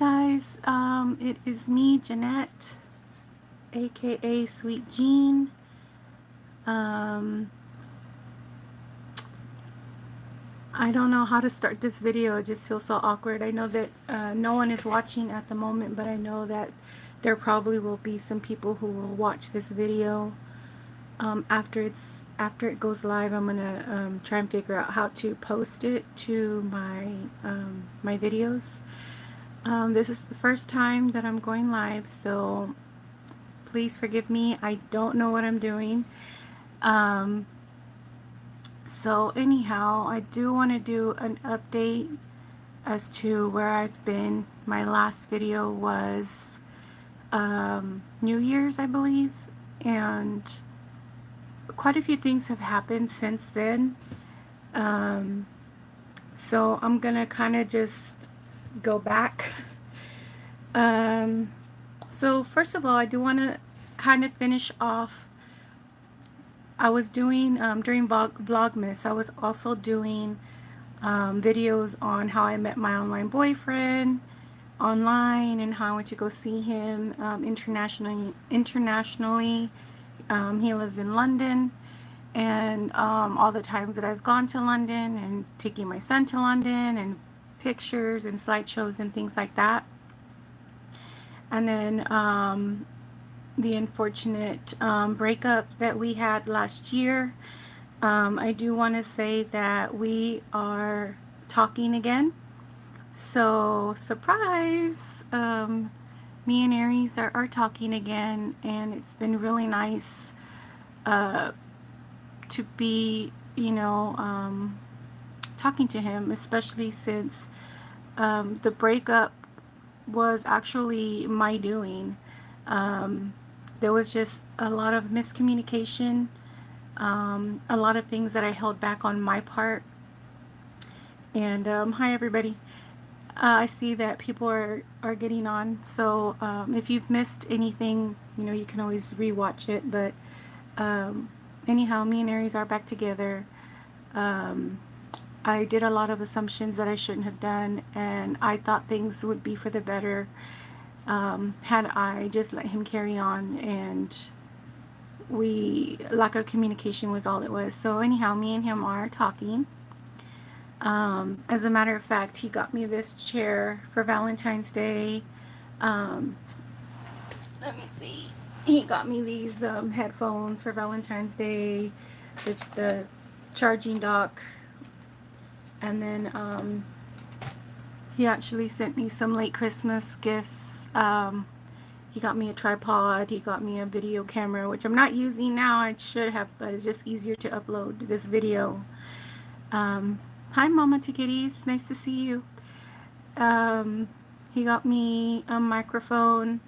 guys, it is me, Jeanette, aka Sweet Jean. I don't know how to start this video. It just feels so awkward. I know that no one is watching at the moment, but I know that there probably will be some people who will watch this video after it goes live. I'm gonna try and figure out how to post it to my my videos. This is the first time that I'm going live, so please forgive me. I don't know what I'm doing. So anyhow, I do want to do an update as to where I've been. My last video was New Year's, I believe, and quite a few things have happened since then. So I'm gonna kind of just go back. So first of all, I do want to kind of finish off. I was doing during Vlogmas, I was also doing videos on how I met my online boyfriend online and how I went to go see him internationally. He lives in London, and all the times that I've gone to London and taking my son to London and pictures and slideshows and things like that. And then the unfortunate breakup that we had last year. I do want to say that we are talking again. So surprise, me and Aries are talking again, and it's been really nice to be, talking to him, especially since the breakup was actually my doing. There was just a lot of miscommunication, a lot of things that I held back on my part. And hi everybody. I see that people are getting on, so if you've missed anything, you can always rewatch it. But anyhow, me and Aries are back together. I did a lot of assumptions that I shouldn't have done, and I thought things would be for the better had I just let him carry on, and lack of communication was all it was. So anyhow, me and him are talking. As a matter of fact, he got me this chair for Valentine's Day. Let me see. He got me these headphones for Valentine's Day with the charging dock. And then he actually sent me some late Christmas gifts. He got me a tripod. He got me a video camera, which I'm not using now. I should have, but it's just easier to upload this video. Hi, Mama Tikitties. Nice to see you. He got me a microphone,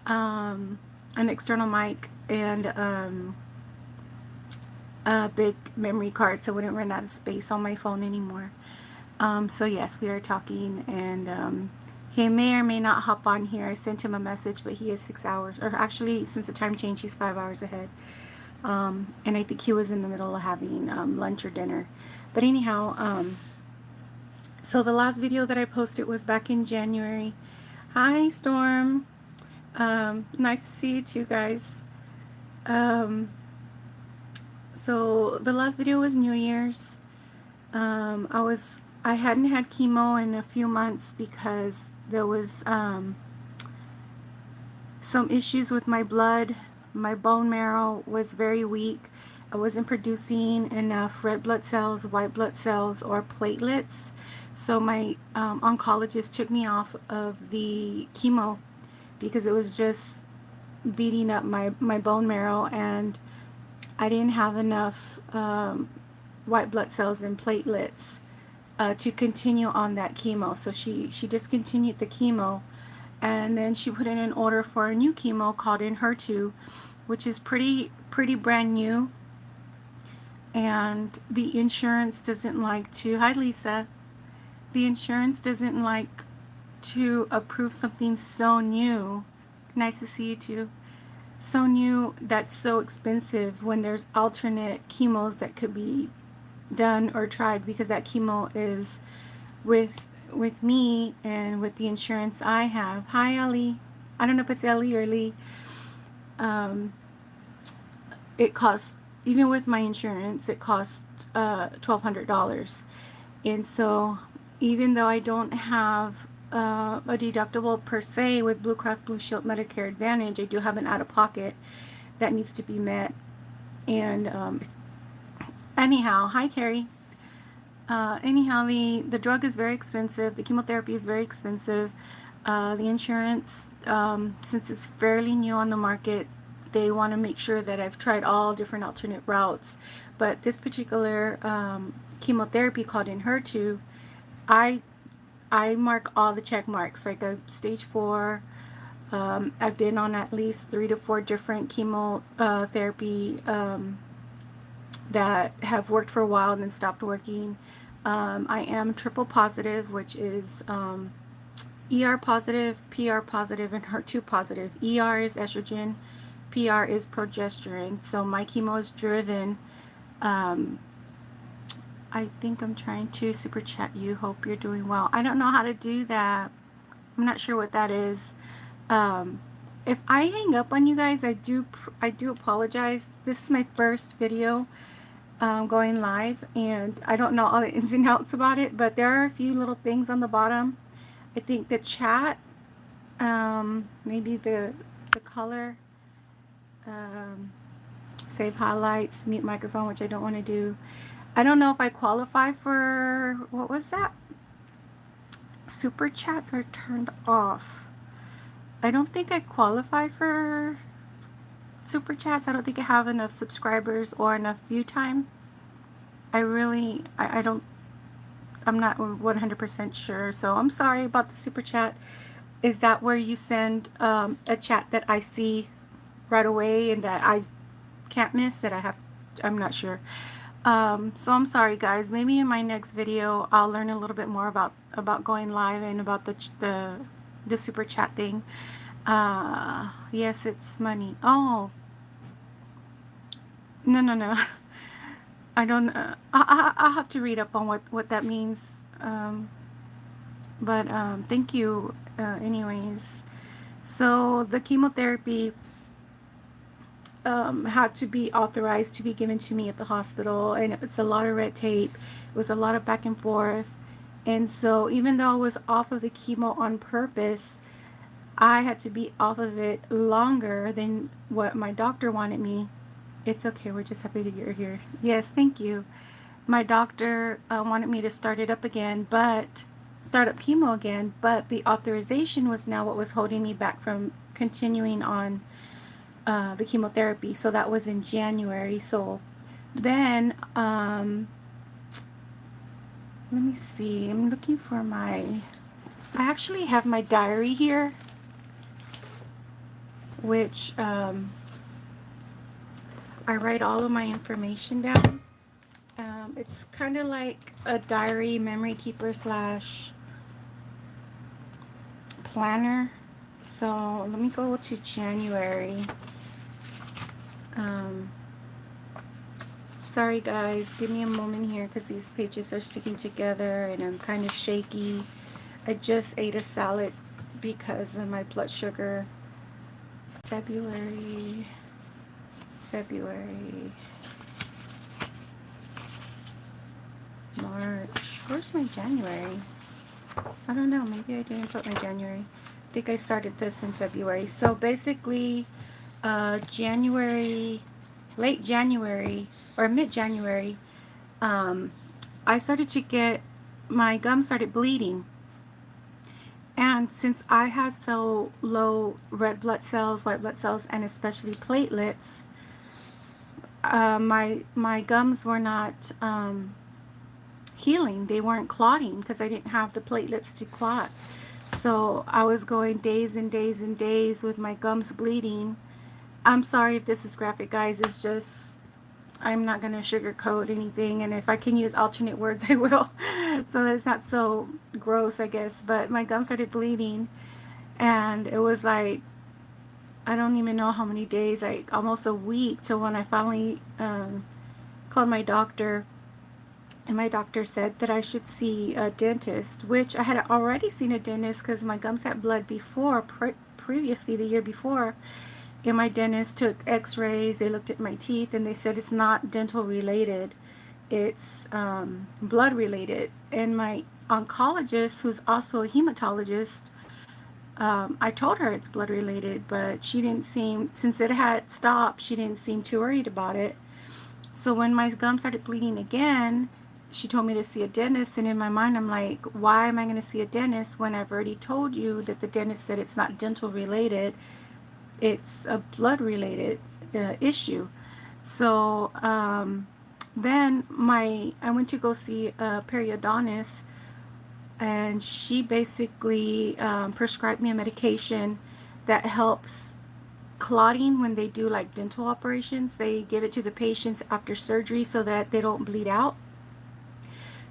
an external mic, and a big memory card so I wouldn't run out of space on my phone anymore. So yes, we are talking, and he may or may not hop on here. I sent him a message, but he is 6 hours, or actually since the time change he's 5 hours ahead. And I think he was in the middle of having lunch or dinner. But anyhow, so the last video that I posted was back in January. Hi Storm, nice to see you too, guys. So the last video was New Year's. I hadn't had chemo in a few months because there was some issues with my blood. My bone marrow was very weak. I wasn't producing enough red blood cells, white blood cells, or platelets. So my oncologist took me off of the chemo because it was just beating up my bone marrow, and I didn't have enough white blood cells and platelets to continue on that chemo. So she discontinued the chemo, and then she put in an order for a new chemo called Enhertu, which is pretty brand new. And the insurance doesn't like to, hi Lisa, the insurance doesn't like to approve something so new. Nice to see you too. So new, that's so expensive when there's alternate chemos that could be done or tried, because that chemo is with with me and with the insurance I have. Hi, Ellie. I don't know if it's Ellie or Lee. It costs, even with my insurance, it costs $1,200. And so even though I don't have a deductible per se with Blue Cross Blue Shield Medicare Advantage, I do have an out-of-pocket that needs to be met. And anyhow, hi Carrie. Anyhow, the drug is very expensive. The chemotherapy is very expensive. The insurance, since it's fairly new on the market, they want to make sure that I've tried all different alternate routes. But this particular chemotherapy called Enhertu, I mark all the check marks, like a stage 4. I've been on at least 3 to 4 different chemotherapy that have worked for a while and then stopped working. I am triple positive, which is ER positive, PR positive, and HER2 positive. ER is estrogen, PR is progesterone. So my chemo is driven. I think I'm trying to super chat you. Hope you're doing well. I don't know how to do that. I'm not sure what that is. If I hang up on you guys, I do apologize. This is my first video going live, and I don't know all the ins and outs about it, but there are a few little things on the bottom. I think the chat, maybe the color, save highlights, mute microphone, which I don't want to do. I don't know if I qualify for, what was that? Super chats are turned off. I don't think I qualify for super chats. I don't think I have enough subscribers or enough view time. I'm not 100% sure, so I'm sorry about the super chat. Is that where you send a chat that I see right away and that I can't miss, that I'm not sure. So I'm sorry guys. Maybe in my next video I'll learn a little bit more about going live and about the super chat thing. Yes, it's money. Oh, no. I don't. I'll have to read up on what that means. But thank you. Anyways, so the chemotherapy had to be authorized to be given to me at the hospital, and it's a lot of red tape. It was a lot of back and forth, and so even though I was off of the chemo on purpose, I had to be off of it longer than what my doctor wanted me. It's okay, we're just happy that you're here. Yes, thank you. My doctor wanted me to start up chemo again, but the authorization was now what was holding me back from continuing on the chemotherapy. So that was in January. So then, let me see, I'm looking for I actually have my diary here, which I write all of my information down. It's kind of like a diary, memory keeper / planner. So let me go to January. Sorry guys, give me a moment here because these pages are sticking together and I'm kind of shaky. I just ate a salad because of my blood sugar. February, March. Where's my January? I don't know, maybe I didn't put my January. I think I started this in February. So basically January, late January or mid-January, I started to get, my gums started bleeding. And since I had so low red blood cells, white blood cells, and especially platelets, my gums were not healing. They weren't clotting because I didn't have the platelets to clot. So I was going days and days and days with my gums bleeding. I'm sorry if this is graphic, guys. It's just, I'm not going to sugarcoat anything, and if I can use alternate words, I will, so that it's not so gross, I guess. But my gums started bleeding, and it was like, I don't even know how many days, like almost a week, till when I finally called my doctor and my doctor said that I should see a dentist, which I had already seen a dentist because my gums had blood before, previously the year before. And my dentist took x-rays, they looked at my teeth, and they said it's not dental related, it's blood related. And my oncologist, who's also a hematologist, I told her it's blood related, but she didn't seem, since it had stopped, she didn't seem too worried about it. So when my gum started bleeding again, she told me to see a dentist, and in my mind I'm like, why am I going to see a dentist when I've already told you that the dentist said it's not dental related, it's a blood related issue. So then I went to go see a periodontist, and she basically prescribed me a medication that helps clotting when they do like dental operations. They give it to the patients after surgery so that they don't bleed out.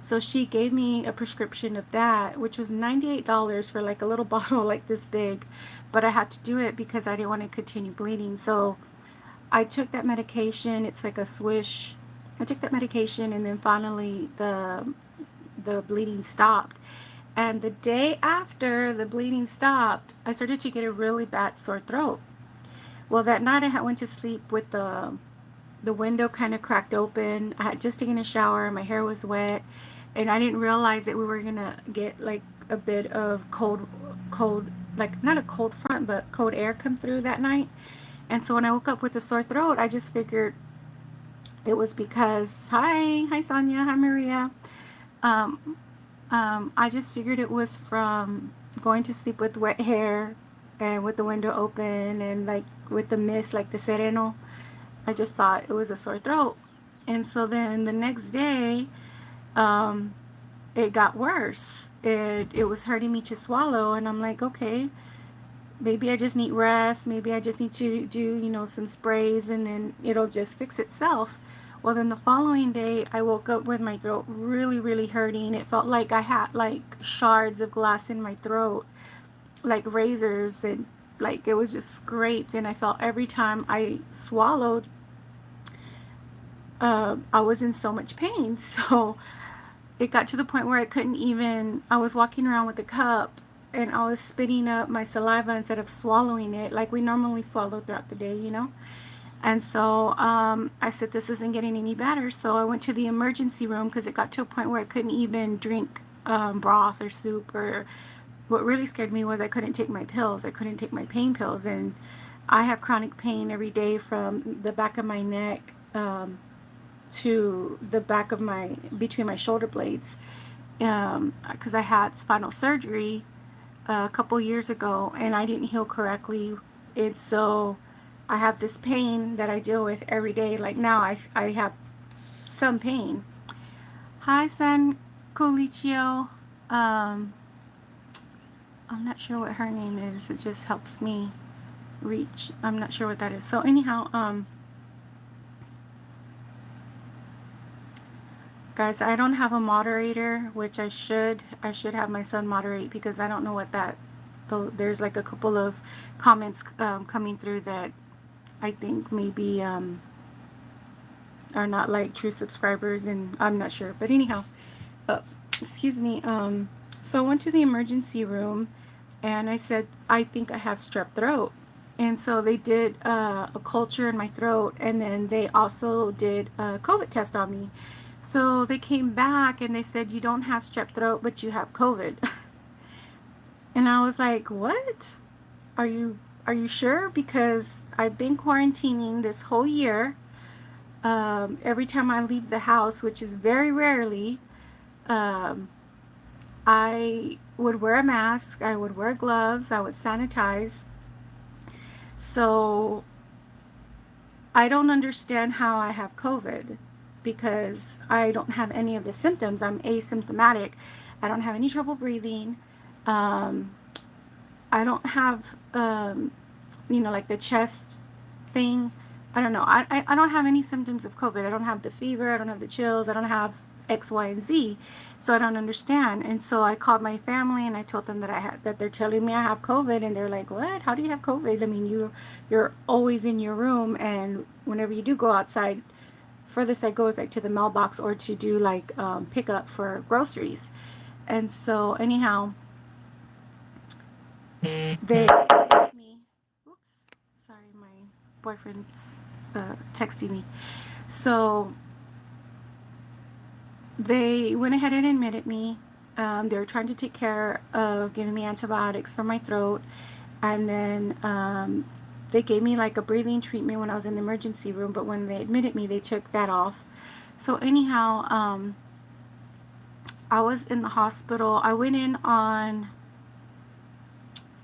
So she gave me a prescription of that, which was $98 for like a little bottle like this big, but I had to do it because I didn't want to continue bleeding. So I took that medication. It's like a swish. I took that medication, and then finally the bleeding stopped. And the day after the bleeding stopped, I started to get a really bad sore throat. Well, that night I went to sleep with the window kind of cracked open. I had just taken a shower. My hair was wet, and I didn't realize that we were gonna get like a bit of cold, like not a cold front, but cold air come through that night. And so when I woke up with a sore throat, I just figured it was because, hi Sonia, hi Maria. Um, I just figured it was from going to sleep with wet hair and with the window open and like with the mist, like the sereno. I just thought it was a sore throat. And so then the next day, it got worse. It was hurting me to swallow, and I'm like, okay, maybe I just need rest. Maybe I just need to do, some sprays, and then it'll just fix itself. Well, then the following day, I woke up with my throat really, really hurting. It felt like I had like shards of glass in my throat, like razors, and like it was just scraped. And I felt every time I swallowed, I was in so much pain. So it got to the point where I was walking around with a cup, and I was spitting up my saliva instead of swallowing it like we normally swallow throughout the day. And so I said, this isn't getting any better. So I went to the emergency room because it got to a point where I couldn't even drink broth or soup. Or what really scared me was I couldn't take my pills. I couldn't take my pain pills. And I have chronic pain every day from the back of my neck to the back of between my shoulder blades, because I had spinal surgery a couple years ago, and I didn't heal correctly. And so I have this pain that I deal with every day. Like now I have some pain. Hi, San Colicio. I'm not sure what her name is. It just helps me reach. I'm not sure what that is. So anyhow, guys, I don't have a moderator, which I should have my son moderate, because I don't know what that, though there's like a couple of comments coming through that I think maybe are not like true subscribers, and I'm not sure. But anyhow, excuse me. So I went to the emergency room, and I said, I think I have strep throat. And so they did a culture in my throat, and then they also did a COVID test on me. So they came back and they said, you don't have strep throat, but you have COVID. And I was like, what? Are you sure? Because I've been quarantining this whole year. Every time I leave the house, which is very rarely, I would wear a mask, I would wear gloves, I would sanitize. So I don't understand how I have COVID, because I don't have any of the symptoms. I'm asymptomatic. I don't have any trouble breathing. I don't have, like the chest thing. I don't know. I don't have any symptoms of COVID. I don't have the fever. I don't have the chills. I don't have X, Y, and Z. So I don't understand. And so I called my family and I told them that they're telling me I have COVID, and they're like, what? How do you have COVID? I mean, you're always in your room, and whenever you do go outside furthest I go is like to the mailbox or to do like pickup for groceries. And so anyhow, they me. Oops, sorry, my boyfriend's texting me. So they went ahead and admitted me. They were trying to take care of giving me antibiotics for my throat, and then they gave me like a breathing treatment when I was in the emergency room. But when they admitted me, they took that off. So anyhow, I was in the hospital. I went in on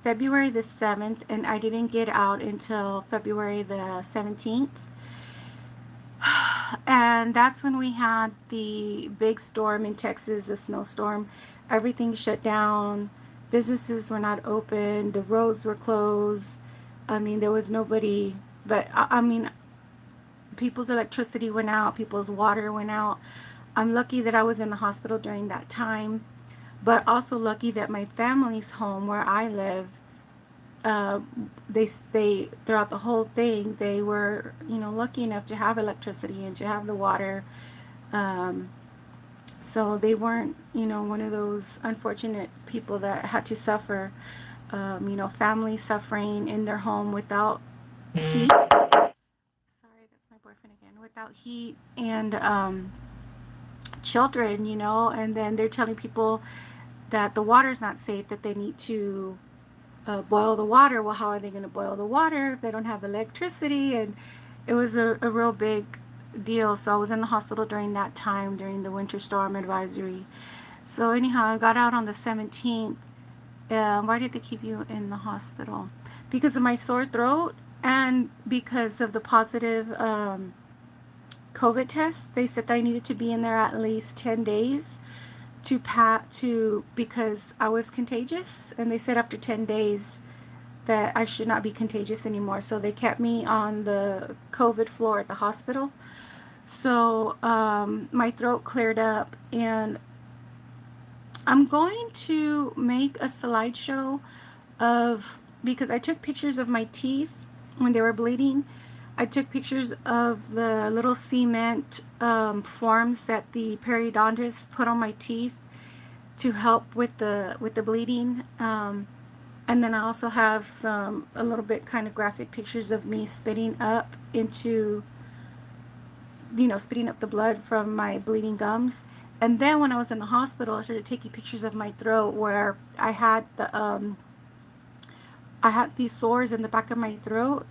February the 7th, and I didn't get out until February the 17th. And that's when we had the big storm in Texas, a snowstorm. Everything shut down. Businesses were not open. The roads were closed. I mean, there was nobody, but I mean, people's electricity went out, people's water went out. I'm lucky that I was in the hospital during that time, but also lucky that my family's home where I live, they throughout the whole thing, they were, you know, lucky enough to have electricity and to have the water. So they weren't, you know, one of those unfortunate people that had to suffer, you know, families suffering in their home without heat. Sorry, that's my boyfriend again. Without heat and children, you know, and then they're telling people that the water's not safe, that they need to boil the water. Well, how are they going to boil the water if they don't have electricity? And it was a real big deal. So I was in the hospital during that time, during the winter storm advisory. So anyhow, I got out on the 17th. Why did they keep you in the hospital? Because of my sore throat and because of the positive COVID test. They said that I needed to be in there at least 10 days because I was contagious, and they said after 10 days that I should not be contagious anymore. So they kept me on the COVID floor at the hospital. So my throat cleared up, and I'm going to make a slideshow because I took pictures of my teeth when they were bleeding. I took pictures of the little cement forms that the periodontist put on my teeth to help with the bleeding. And then I also have a little bit kind of graphic pictures of me spitting up the blood from my bleeding gums. And then when I was in the hospital, I started taking pictures of my throat where I had these sores in the back of my throat.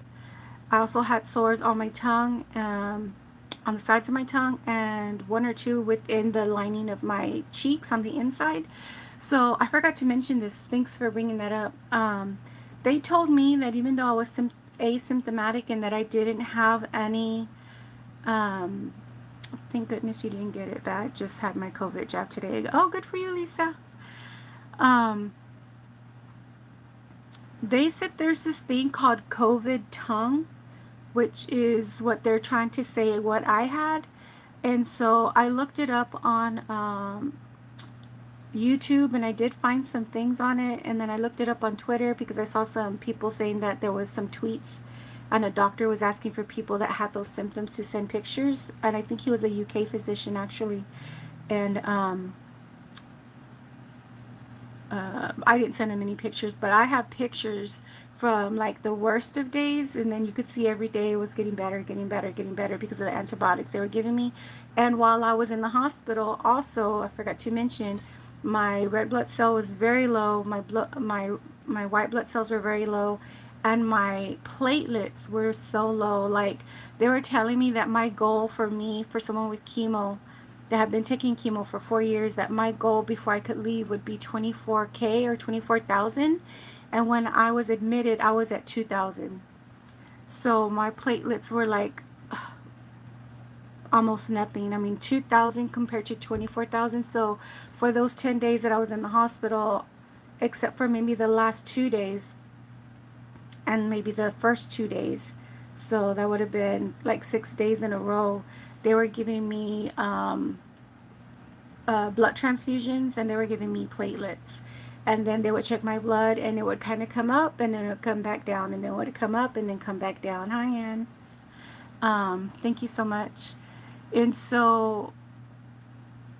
I also had sores on my tongue, on the sides of my tongue, and one or two within the lining of my cheeks on the inside. So I forgot to mention this. Thanks for bringing that up. They told me that even though I was asymptomatic and that I didn't have any, thank goodness you didn't get it, but I just had my COVID jab today. Oh, good for you, Lisa. They said there's this thing called COVID tongue, which is what they're trying to say what I had. And so I looked it up on YouTube, and I did find some things on it. And then I looked it up on Twitter because I saw some people saying that there was some tweets, and a doctor was asking for people that had those symptoms to send pictures. And I think he was a UK physician actually. And I didn't send him any pictures, but I have pictures from like the worst of days, and then you could see every day it was getting better, getting better, getting better because of the antibiotics they were giving me. And while I was in the hospital, also, I forgot to mention, my red blood cell was very low, my white blood cells were very low, and my platelets were so low. Like, they were telling me that my goal for someone with chemo that have been taking chemo for 4 years, that my goal before I could leave would be 24K or 24,000. And when I was admitted, I was at 2,000. So my platelets were like almost nothing. I mean, 2,000 compared to 24,000. So for those 10 days that I was in the hospital, except for maybe the last 2 days and maybe the first 2 days, so that would have been like 6 days in a row, they were giving me blood transfusions, and they were giving me platelets. And then they would check my blood, and it would kind of come up, and then it would come back down, and then it would come up, and then come back down. Hi, Ann. Thank you so much. And so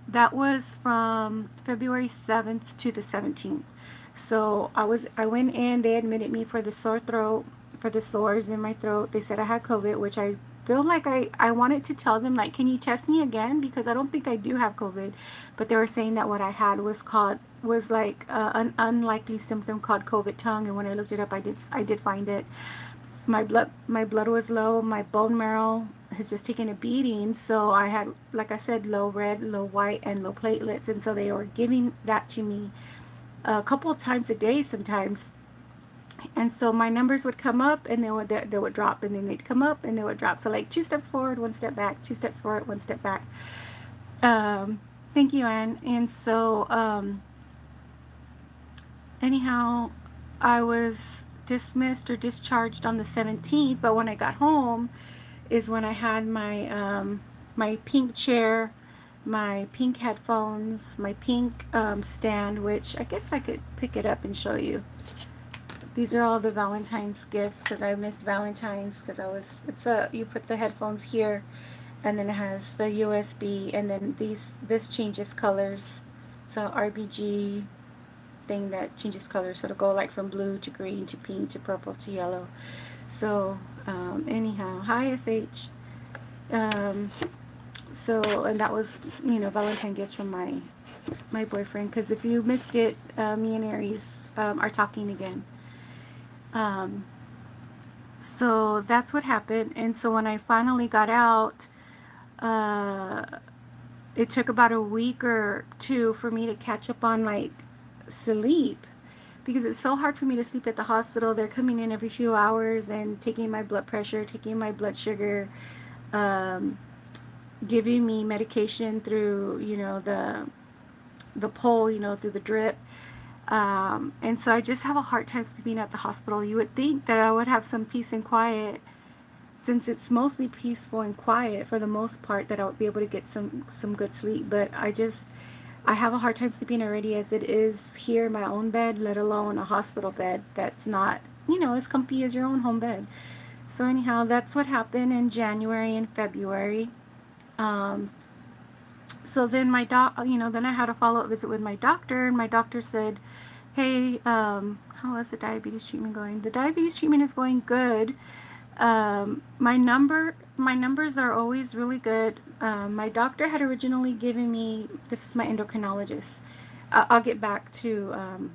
that was from February 7th to the 17th. So I went in, they admitted me for the sore throat, for the sores in my throat. They said I had COVID, which I feel like I wanted to tell them, like, can you test me again? Because I don't think I do have COVID. But they were saying that what I had was like an unlikely symptom called COVID tongue. And when I looked it up, I did find it. My blood was low. My bone marrow has just taken a beating. So I had, like I said, low red, low white, and low platelets. And so they were giving that to me a couple of times a day sometimes. And so my numbers would come up and they would drop, and then they'd come up and they would drop. So like 2 steps forward, 1 step back, 2 steps forward, 1 step back. Um, Thank you, Anne. And so anyhow, I was dismissed or discharged on the 17th, but when I got home is when I had my pink chair, my pink headphones, my pink stand, which I guess I could pick it up and show you. These are all the Valentine's gifts because I missed Valentine's because you put the headphones here, and then it has the USB, and then this changes colors. So RBG thing that changes colors, so it'll go like from blue to green to pink to purple to yellow. So anyhow, hi SH. Um, so, and that was, Valentine gifts from my boyfriend, because if you missed it, me and Aries are talking again. So that's what happened. And so when I finally got out, it took about a week or two for me to catch up on like sleep, because it's so hard for me to sleep at the hospital. They're coming in every few hours and taking my blood pressure, taking my blood sugar, giving me medication through, the pole, through the drip. And so I just have a hard time sleeping at the hospital. You would think that I would have some peace and quiet, since it's mostly peaceful and quiet for the most part, that I would be able to get some good sleep. But I have a hard time sleeping already as it is here in my own bed, let alone a hospital bed that's not, as comfy as your own home bed. So anyhow, that's what happened in January and February. So then then I had a follow-up visit with my doctor, and my doctor said, hey, how is the diabetes treatment going? The diabetes treatment is going good. My numbers are always really good. My doctor had originally given me, this is my endocrinologist. I'll get back to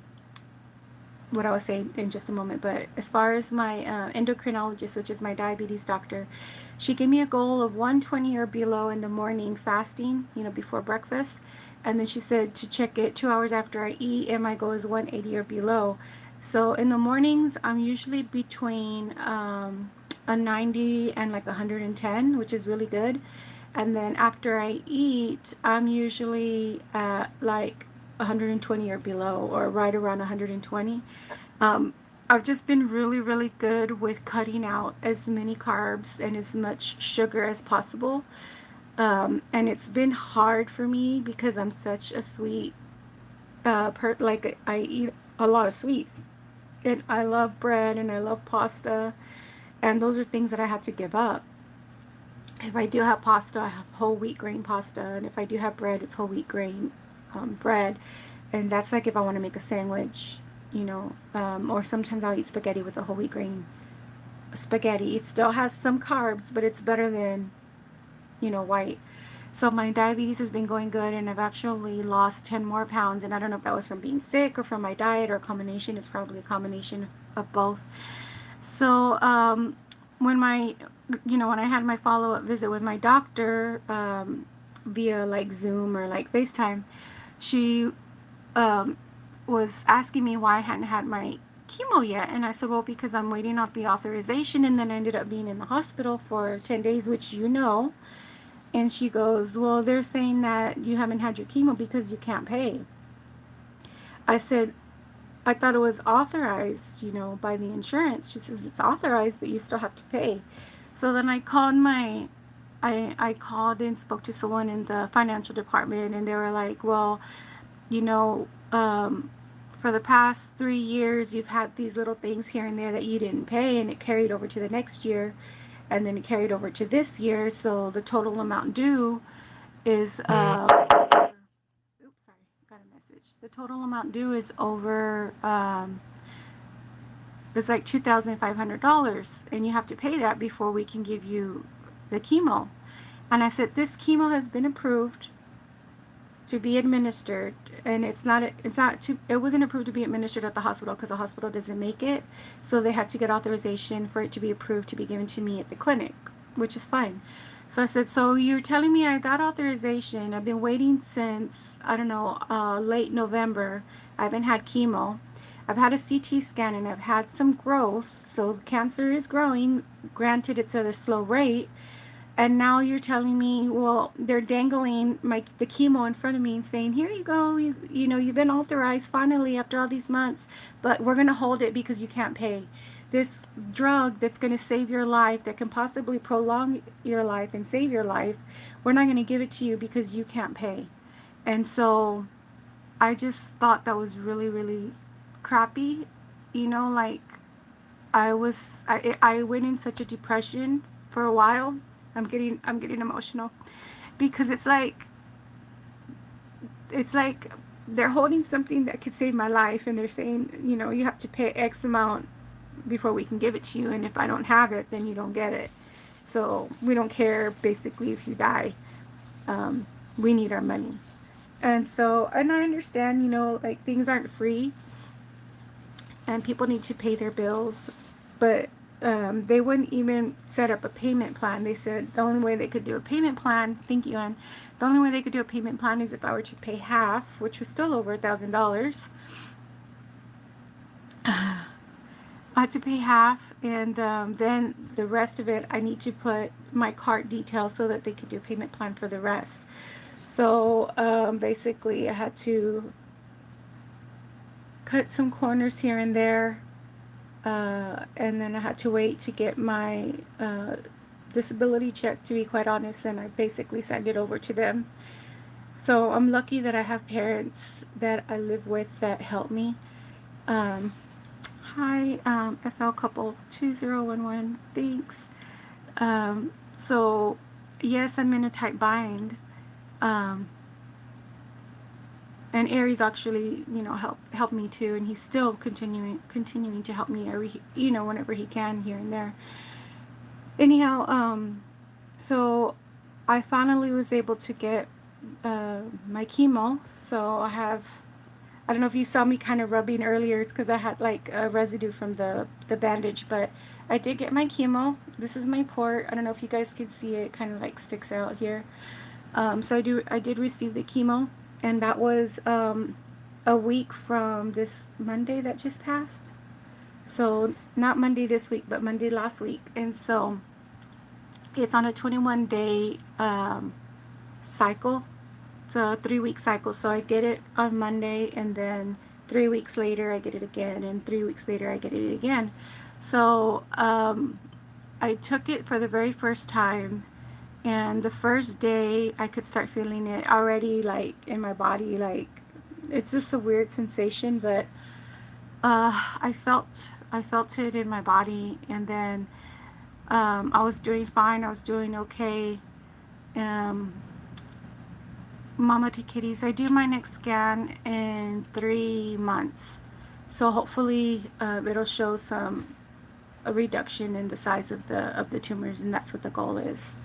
what I was saying in just a moment. But as far as my endocrinologist, which is my diabetes doctor, she gave me a goal of 120 or below in the morning fasting, before breakfast. And then she said to check it 2 hours after I eat, and my goal is 180 or below. So in the mornings, I'm usually between a 90 and like 110, which is really good. And then after I eat, I'm usually at like 120 or below, or right around 120. I've just been really, really good with cutting out as many carbs and as much sugar as possible. And it's been hard for me because I'm such a sweet like I eat a lot of sweets, and I love bread and I love pasta, and those are things that I had to give up. If I do have pasta, I have whole wheat grain pasta, and if I do have bread, it's whole wheat grain bread. And that's like if I want to make a sandwich, or sometimes I'll eat spaghetti with the whole wheat grain spaghetti. It still has some carbs, but it's better than, white. So my diabetes has been going good, and I've actually lost 10 more pounds, and I don't know if that was from being sick or from my diet or a combination. It's probably a combination of both. So when I had my follow-up visit with my doctor via like Zoom or like FaceTime, she was asking me why I hadn't had my chemo yet. And I said, well, because I'm waiting off the authorization, and then I ended up being in the hospital for 10 days, which And she goes, well, they're saying that you haven't had your chemo because you can't pay. I said, I thought it was authorized, by the insurance. She says, it's authorized, but you still have to pay. So then I called I called and spoke to someone in the financial department, and they were like, well, for the past 3 years, you've had these little things here and there that you didn't pay, and it carried over to the next year. and then it carried over to this year. So the total amount due is oops, sorry, got a message. The total amount due is over it's like $2,500, and you have to pay that before we can give you the chemo. And I said, this chemo has been approved to be administered, and it wasn't approved to be administered at the hospital because the hospital doesn't make it, so they had to get authorization for it to be approved to be given to me at the clinic, which is fine. So I said, so you're telling me I got authorization, I've been waiting since, I don't know, late November, I haven't had chemo, I've had a CT scan, and I've had some growth, so the cancer is growing, granted it's at a slow rate. And now you're telling me, well, they're dangling the chemo in front of me and saying, here you go, you know, you've been authorized finally after all these months, but we're going to hold it because you can't pay. This drug that's going to save your life, that can possibly prolong your life and save your life, we're not going to give it to you because you can't pay. And so I just thought that was really, really crappy. You know, like I went in such a depression for a while. I'm getting emotional because it's like they're holding something that could save my life, and they're saying, you know, you have to pay X amount before we can give it to you, and if I don't have it, then you don't get it. So we don't care basically if you die. We need our money. And so, and I understand, you know, like things aren't free and people need to pay their bills, but they wouldn't even set up a payment plan. They said the only way they could do a payment plan, thank you, Ann, the only way they could do a payment plan is if I were to pay half, which was still over $1,000. I had to pay half, and then the rest of it, I need to put my card details so that they could do a payment plan for the rest. So basically, I had to cut some corners here and there. And then I had to wait to get my disability check, to be quite honest, and I basically signed it over to them. So I'm lucky that I have parents that I live with that help me. Hi, FL couple 2011, thanks. So yes, I'm in a tight bind. And Aries actually, you know, helped me too, and he's still continuing to help me you know, whenever he can, here and there. Anyhow, so I finally was able to get my chemo. So I don't know if you saw me kind of rubbing earlier, it's because I had like a residue from the bandage, but I did get my chemo. This is my port. I don't know if you guys can see it, kind of like sticks out here. So I did receive the chemo. And that was a week from this Monday that just passed. So not Monday this week, but Monday last week. And so it's on a 21-day cycle. It's a 3-week cycle. So I get it on Monday, and then 3 weeks later I get it again, and 3 weeks later I get it again. So I took it for the very first time. And the first day I could start feeling it already, like in my body, like it's just a weird sensation, but I felt it in my body. And then I was doing fine, I was doing okay. Mama to kitties, I do my next scan in 3 months, so hopefully it'll show a reduction in the size of the tumors, and that's what the goal is.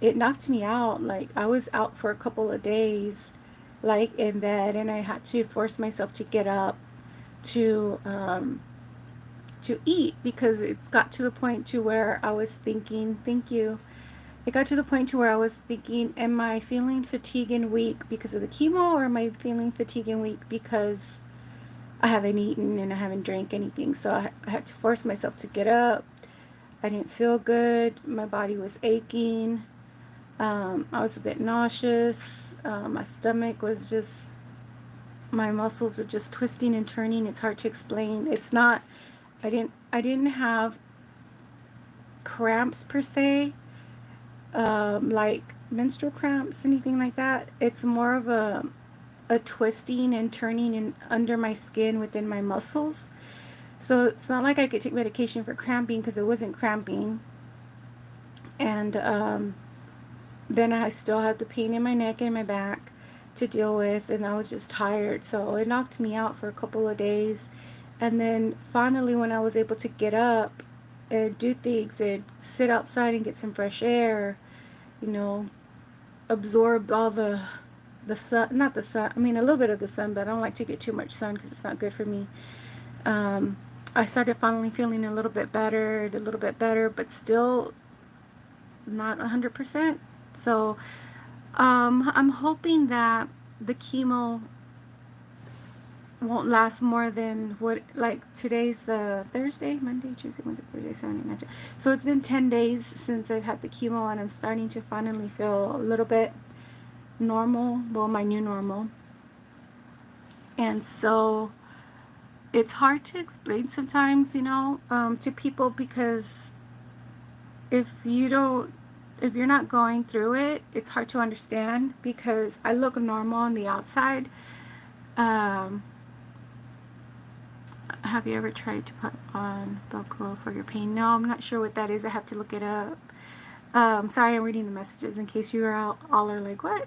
It knocked me out. Like I was out for a couple of days, like in bed, and I had to force myself to get up to eat, because it got to the point to where I was thinking, thank you, it got to the point to where I was thinking, am I feeling fatigued and weak because of the chemo, or am I feeling fatigued and weak because I haven't eaten and I haven't drank anything? So I had to force myself to get up. I didn't feel good. My body was aching. I was a bit nauseous. My stomach was just, my muscles were just twisting and turning. It's hard to explain. It's not, I didn't have cramps per se, like menstrual cramps, anything like that. It's more of a twisting and turning in under my skin, within my muscles. So it's not like I could take medication for cramping because it wasn't cramping. And then I still had the pain in my neck and my back to deal with, and I was just tired. So it knocked me out for a couple of days. And then finally, when I was able to get up and do things and sit outside and get some fresh air, you know, absorb all the sun, not the sun, I mean a little bit of the sun, but I don't like to get too much sun because it's not good for me. Um, I started finally feeling a little bit better, but still not 100%. So I'm hoping that the chemo won't last more than what, like today's the Thursday, Monday, Tuesday, Wednesday, Thursday, Sunday, Monday. So it's been 10 days since I've had the chemo, and I'm starting to finally feel a little bit normal, well, my new normal. And so it's hard to explain sometimes, to people, because if you're not going through it, it's hard to understand, because I look normal on the outside. Have you ever tried to put on Velcro for your pain? No, I'm not sure what that is. I have to look it up. Sorry, I'm reading the messages in case you are all are like, what?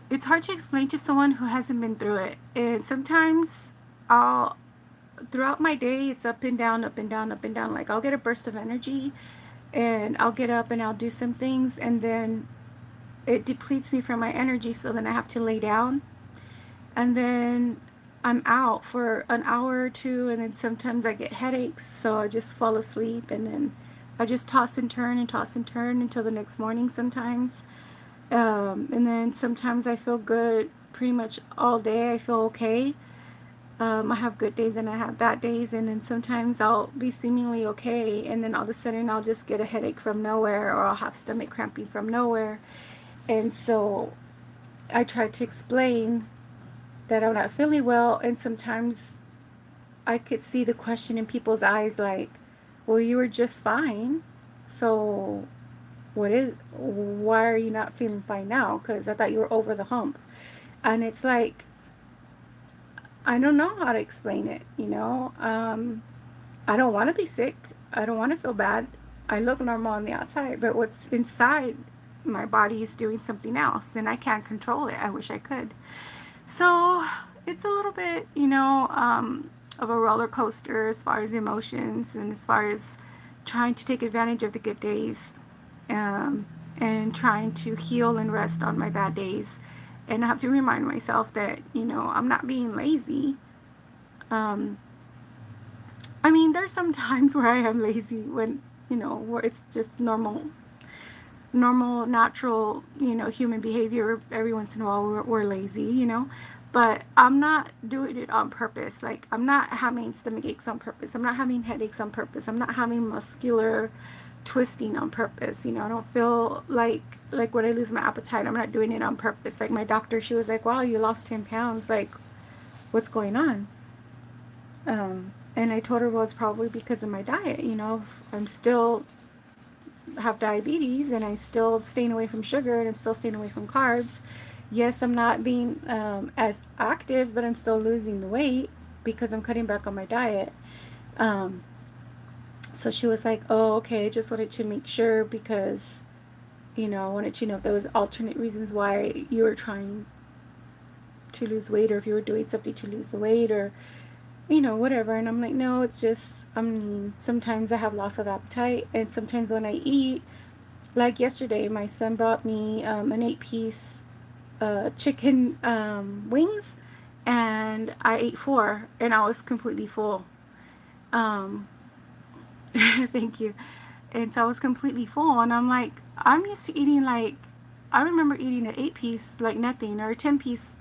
It's hard to explain to someone who hasn't been through it. And sometimes throughout my day, it's up and down, up and down, up and down. Like I'll get a burst of energy and I'll get up and I'll do some things, and then it depletes me from my energy. So then I have to lay down, and then I'm out for an hour or two, and then sometimes I get headaches, so I just fall asleep, and then I just toss and turn until the next morning sometimes. And then sometimes I feel good pretty much all day. I feel okay. I have good days and I have bad days, and then sometimes I'll be seemingly okay, and then all of a sudden I'll just get a headache from nowhere, or I'll have stomach cramping from nowhere. And so I try to explain that I'm not feeling well, and sometimes I could see the question in people's eyes, like, well, you were just fine, so why are you not feeling fine now? Because I thought you were over the hump. And it's like, I don't know how to explain it. I don't want to be sick. I don't want to feel bad. I look normal on the outside, but what's inside my body is doing something else, and I can't control it. I wish I could. So it's a little bit, of a roller coaster as far as emotions, and as far as trying to take advantage of the good days, and trying to heal and rest on my bad days. And I have to remind myself that, I'm not being lazy. I mean, there's some times where I am lazy when, where it's just normal, natural, human behavior. Every once in a while we're lazy, but I'm not doing it on purpose. Like, I'm not having stomach aches on purpose. I'm not having headaches on purpose. I'm not having muscular twisting on purpose. I don't feel like when I lose my appetite, I'm not doing it on purpose. Like my doctor, she was like, wow, you lost 10 pounds. Like, what's going on? And I told her, well, it's probably because of my diet. I'm still have diabetes, and I'm still staying away from sugar, and I'm still staying away from carbs. Yes, I'm not being as active, but I'm still losing the weight because I'm cutting back on my diet. So she was like, oh, okay, just wanted to make sure, because, I wanted to know if there was alternate reasons why you were trying to lose weight, or if you were doing something to lose the weight, or, whatever. And I'm like, no, it's just, sometimes I have loss of appetite, and sometimes when I eat, like yesterday, my son brought me an 8-piece chicken wings, and I ate 4, and I was completely full. Thank you. And so I was completely full, and I'm like, I'm used to eating, like, I remember eating an 8-piece like nothing, or a 10-piece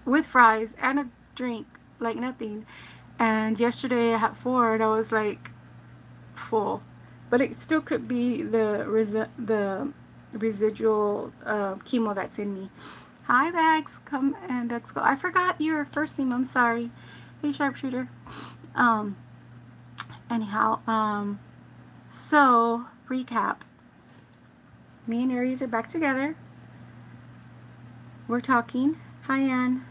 with fries and a drink like nothing. And yesterday I had 4, and I was like full. But it still could be the residual chemo that's in me. Hi, Bags. Come and let's go. I forgot your first name. I'm sorry. Hey, Sharpshooter. Anyhow, so recap. Me and Aries are back together. We're talking. Hi, Ann.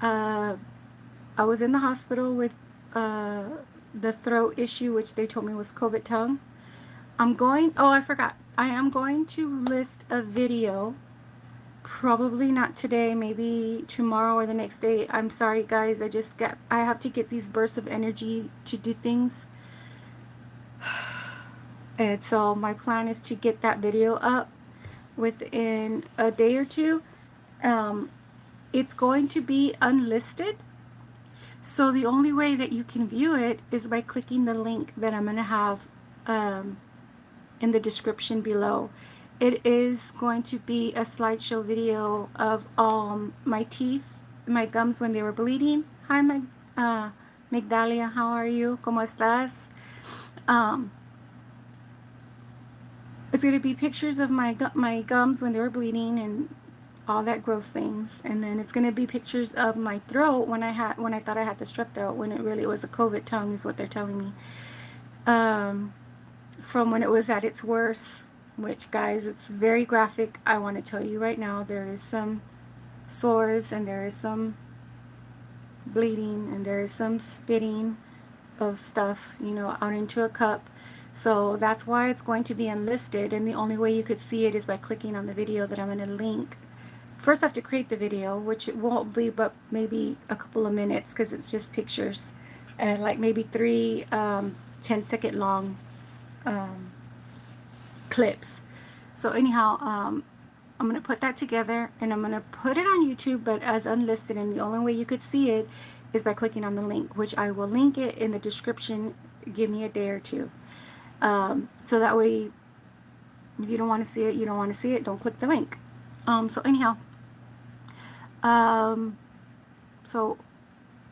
I was in the hospital with the throat issue, which they told me was COVID tongue. Oh, I forgot. I am going to list a video, probably not today, maybe tomorrow or the next day. I'm sorry guys, I have to get these bursts of energy to do things. And so my plan is to get that video up within a day or two. It's going to be unlisted. So the only way that you can view it is by clicking the link that I'm going to have in the description below. It is going to be a slideshow video of my teeth, my gums when they were bleeding. Hi, Migdalia, how are you? ¿Cómo estás? It's going to be pictures of my gums when they were bleeding and all that gross things, and then it's going to be pictures of my throat when I thought I had the strep throat, when it really was a COVID tongue, is what they're telling me. From when it was at its worst, which guys, it's very graphic. I want to tell you right now, there is some sores and there is some bleeding and there is some spitting of stuff, you know, out into a cup. So that's why it's going to be unlisted, and the only way you could see it is by clicking on the video that I'm going to link. First I have to create the video, which it won't be but maybe a couple of minutes, because it's just pictures and like maybe 3 10-second long clips. So anyhow, I'm going to put that together and I'm going to put it on YouTube, but as unlisted, and the only way you could see it is by clicking on the link, which I will link it in the description. Give me a day or two. So that way, if you don't want to see it, you don't want to see it, don't click the link. So anyhow, so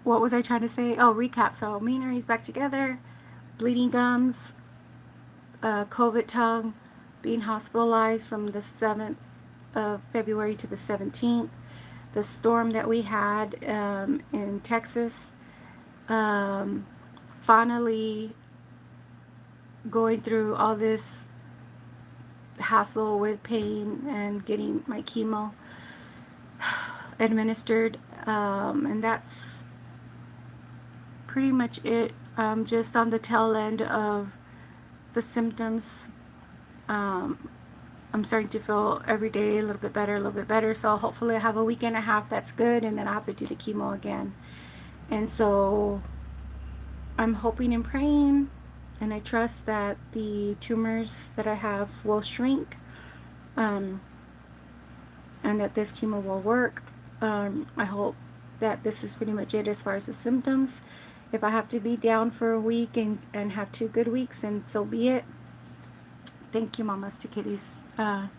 what was I trying to say? Oh, recap. So me and Aries back together, bleeding gums, COVID tongue, being hospitalized from the 7th of February to the 17th, the storm that we had in Texas, finally going through all this hassle with pain and getting my chemo administered, and that's pretty much it. Just on the tail end of the symptoms. I'm starting to feel every day a little bit better, so hopefully I have a week and a half that's good, and then I have to do the chemo again. And so I'm hoping and praying, and I trust that the tumors that I have will shrink, and that this chemo will work. I hope that this is pretty much it as far as the symptoms. If I have to be down for a week and have 2 good weeks, and so be it. Thank you, mamas to kitties. You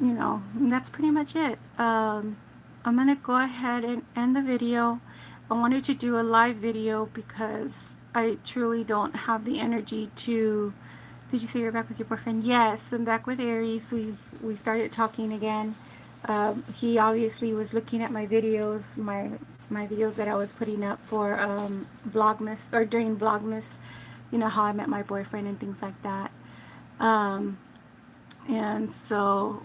know, that's pretty much it. I'm gonna go ahead and end the video. I wanted to do a live video because I truly don't have the energy to. Did you say you're back with your boyfriend? Yes, I'm back with Aries. We started talking again. He obviously was looking at my videos, my videos that I was putting up for Vlogmas, or during Vlogmas, you know, how I met my boyfriend and things like that. And so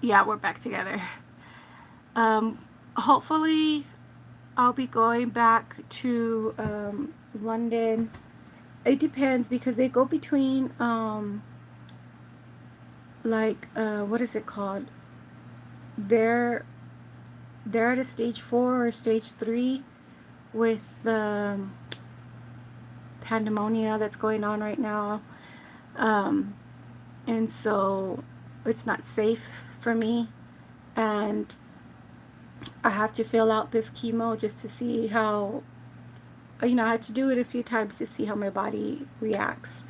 yeah, we're back together. Hopefully I'll be going back to London. It depends, because they go between what is it called? They're at a stage 4 or stage 3 with the pandemonia that's going on right now, and so it's not safe for me, and I have to fill out this chemo just to see how, you know, I had to do it a few times to see how my body reacts.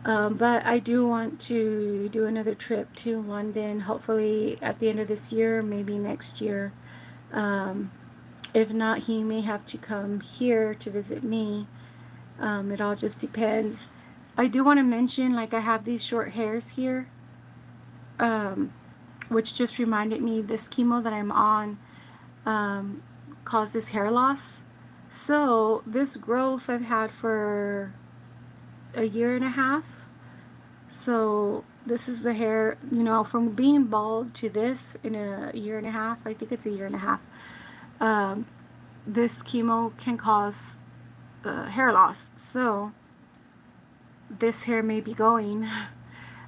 But I do want to do another trip to London, hopefully at the end of this year, maybe next year. If not, he may have to come here to visit me. It all just depends. I do want to mention, like, I have these short hairs here, which just reminded me this chemo that I'm on causes hair loss. So this growth I've had for a year and a half. So this is the hair, you know, from being bald to this in a year and a half. I think it's a year and a half. this chemo can cause hair loss. So this hair may be going.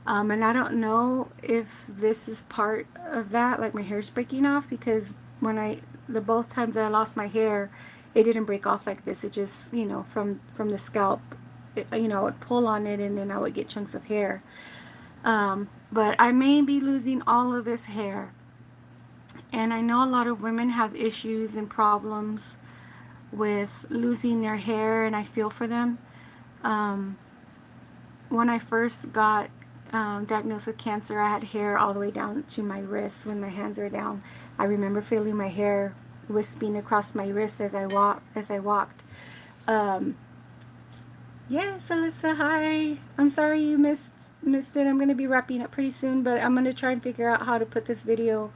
And I don't know if this is part of that, like my hair's breaking off, because when the both times that I lost my hair, it didn't break off like this. It just, you know, from the scalp, you know, I would pull on it and then I would get chunks of hair. But I may be losing all of this hair. And I know a lot of women have issues and problems with losing their hair, and I feel for them. When I first got diagnosed with cancer, I had hair all the way down to my wrists when my hands were down. I remember feeling my hair wisping across my wrists as I walked. Yes, Alyssa, hi. I'm sorry you missed it. I'm going to be wrapping up pretty soon, but I'm going to try and figure out how to put this video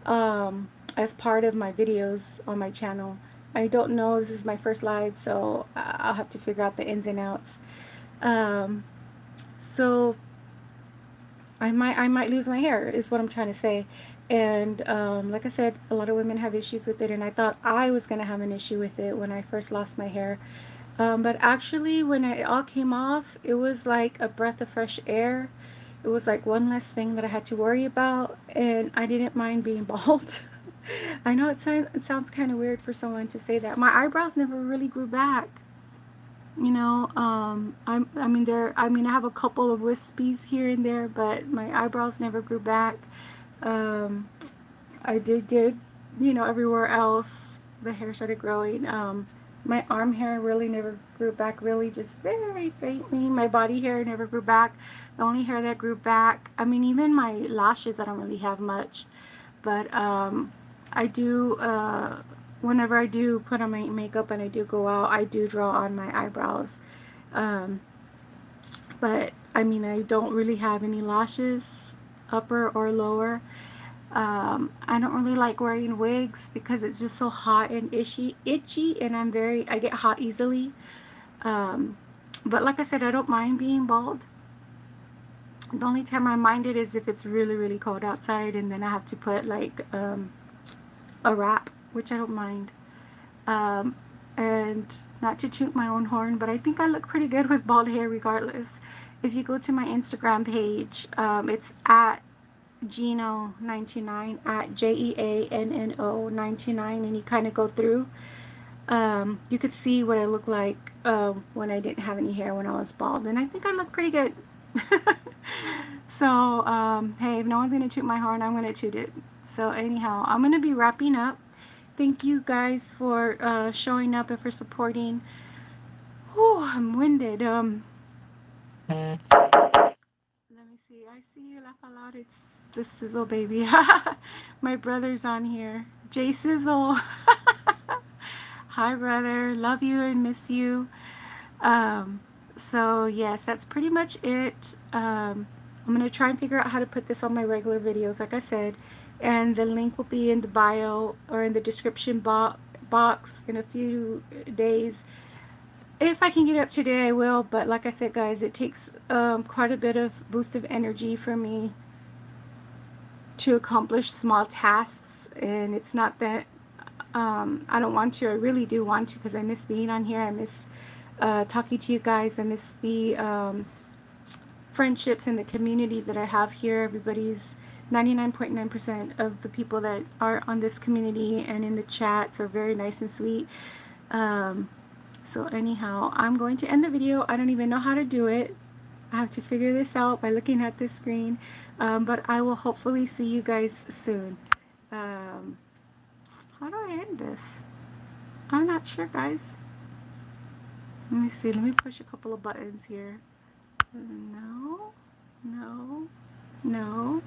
as part of my videos on my channel. I don't know, this is my first live, so I'll have to figure out the ins and outs. So I might lose my hair is what I'm trying to say. And like I said, a lot of women have issues with it, and I thought I was going to have an issue with it when I first lost my hair. But actually, when it all came off, it was like a breath of fresh air. It was like one less thing that I had to worry about, and I didn't mind being bald. I know it sounds kind of weird for someone to say that. My eyebrows never really grew back. You know, I mean, I have a couple of wispies here and there, but my eyebrows never grew back. I did get, you know, everywhere else the hair started growing. My arm hair really never grew back, really just very faintly. My body hair never grew back. The only hair that grew back, I mean, even my lashes, I don't really have much. But I do, whenever I do put on my makeup and I do go out, I do draw on my eyebrows. But I mean, I don't really have any lashes, upper or lower. I don't really like wearing wigs because it's just so hot and itchy, and I get hot easily. But like I said, I don't mind being bald. The only time I mind it is if it's really, really cold outside, and then I have to put like a wrap, which I don't mind. And not to toot my own horn, but I think I look pretty good with bald hair regardless. If you go to my Instagram page, it's at Geno99, at Jeanno 99, and you kind of go through. You could see what I look like when I didn't have any hair when I was bald, and I think I look pretty good. So hey, if no one's gonna toot my horn, I'm gonna toot it. So anyhow, I'm gonna be wrapping up. Thank you guys for showing up and for supporting. Oh, I'm winded. Let me see. I see you laugh a lot. It's the Sizzle baby. My brother's on here. Jay Sizzle. Hi, brother. Love you and miss you. So yes, that's pretty much it. I'm gonna try and figure out how to put this on my regular videos, like I said, and the link will be in the bio or in the description box in a few days. If I can get up today, I will, but like I said, guys, it takes quite a bit of boost of energy for me to accomplish small tasks, and it's not that I don't want to. I really do want to, because I miss being on here. I miss talking to you guys. I miss the friendships and the community that I have here. Everybody's 99.9% of the people that are on this community and in the chats are very nice and sweet. So anyhow, I'm going to end the video. I don't even know how to do it. I have to figure this out by looking at this screen. But I will hopefully see you guys soon. How do I end this? I'm not sure, guys. Let me see. Let me push a couple of buttons here. No. No. No.